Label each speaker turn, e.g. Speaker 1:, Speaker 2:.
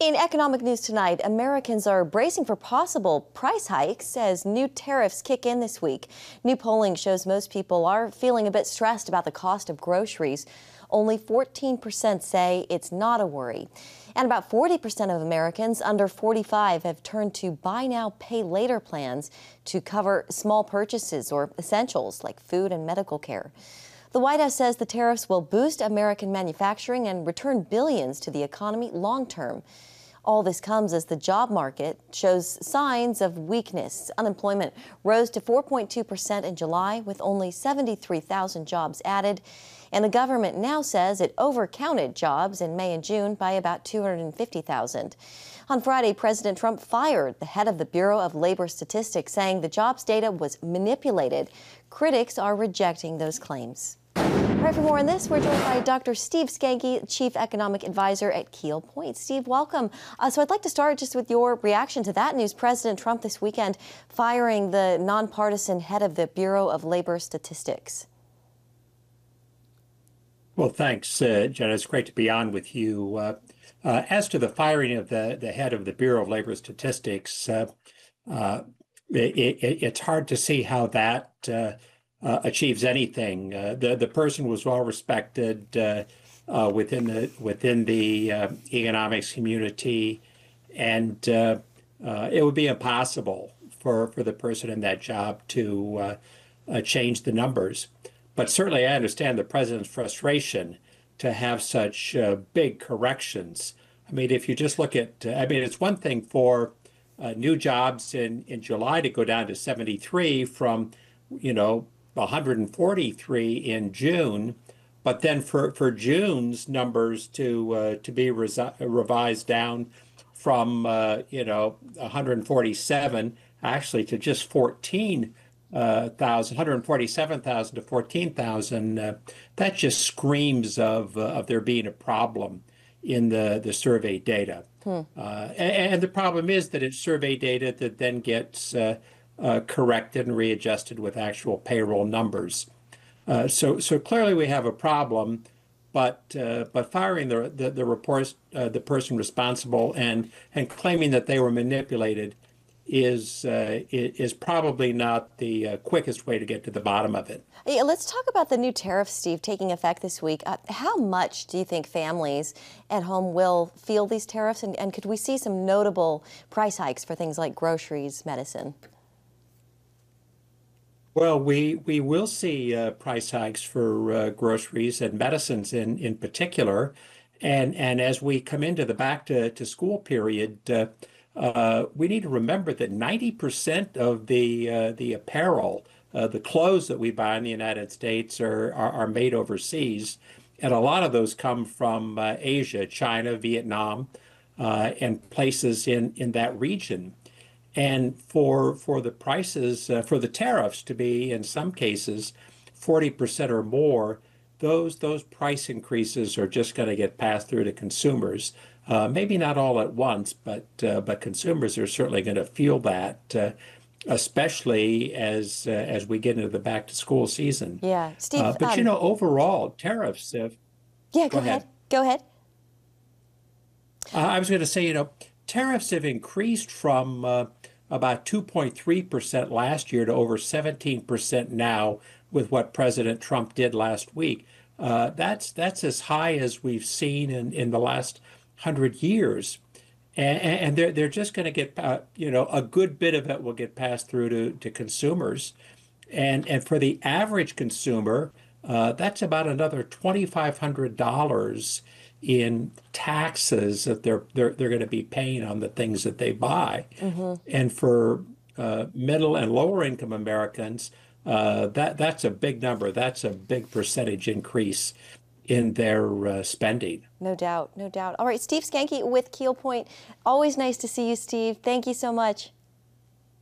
Speaker 1: In economic news tonight, Americans are bracing for possible price hikes as new tariffs kick in this week. New polling shows most people are feeling a bit stressed about the cost of groceries. Only 14% say it's not a worry. And about 40% of Americans under 45 have turned to buy now, pay later plans to cover small purchases or essentials like food and medical care. The White House says the tariffs will boost American manufacturing and return billions to the economy long term. All this comes as the job market shows signs of weakness. Unemployment rose to 4.2% in July, with only 73,000 jobs added. And the government now says it overcounted jobs in May and June by about 250,000. On Friday, President Trump fired the head of the Bureau of Labor Statistics, saying the jobs data was manipulated. Critics are rejecting those claims. All right, for more on this, we're joined by Dr. Steve Skancke, Chief Economic Advisor at Keel Point. Steve, welcome. So I'd like to start just with your reaction to that news. President Trump this weekend firing the nonpartisan head of the Bureau of Labor Statistics.
Speaker 2: Well, thanks, Jenna. It's great to be on with you. As to the firing of the head of the Bureau of Labor Statistics, it's hard to see how that achieves anything. The person was well respected within the economics community, and it would be impossible for the person in that job to change the numbers. But certainly, I understand the president's frustration to have such big corrections. I mean, if you just look at, it's one thing for new jobs in July to go down to 73 from, 143 in June, but then for June's numbers to be revised down from 147 actually to just 147,000 to 14,000. That just screams of there being a problem in the survey data. And the problem is that it's survey data that then gets corrected and readjusted with actual payroll numbers. So clearly we have a problem, but firing the person responsible and claiming that they were manipulated is probably not the quickest way to get to the bottom of it.
Speaker 1: Yeah, let's talk about the new tariffs, Steve, taking effect this week. How much do you think families at home will feel these tariffs, and could we see some notable price hikes for things like groceries, medicine?
Speaker 2: Well, we will see price hikes for groceries and medicines in particular, and as we come into the back to school period, we need to remember that 90% of the apparel, the clothes that we buy in the United States are made overseas, and a lot of those come from Asia, China, Vietnam, and places in that region. And for the prices, for the tariffs to be, in some cases, 40% or more, those price increases are just going to get passed through to consumers. Maybe not all at once, but consumers are certainly going to feel that, especially as we get into the back to school season.
Speaker 1: Yeah, Steve.
Speaker 2: But overall, tariffs.
Speaker 1: Yeah, go ahead. Go ahead.
Speaker 2: I was going to say, tariffs have increased from about 2.3% last year to over 17% now with what President Trump did last week. That's as high as we've seen in the last 100 years. And they're just going to get, a good bit of it will get passed through to consumers. And for the average consumer, that's about another $2,500 in taxes that they're going to be paying on the things that they buy. And for middle and lower income Americans, that's a big number. That's a big percentage increase in their spending.
Speaker 1: No doubt, no doubt. All right, Steve Skancke with Keel Point. Always nice to see you, Steve. Thank you so much.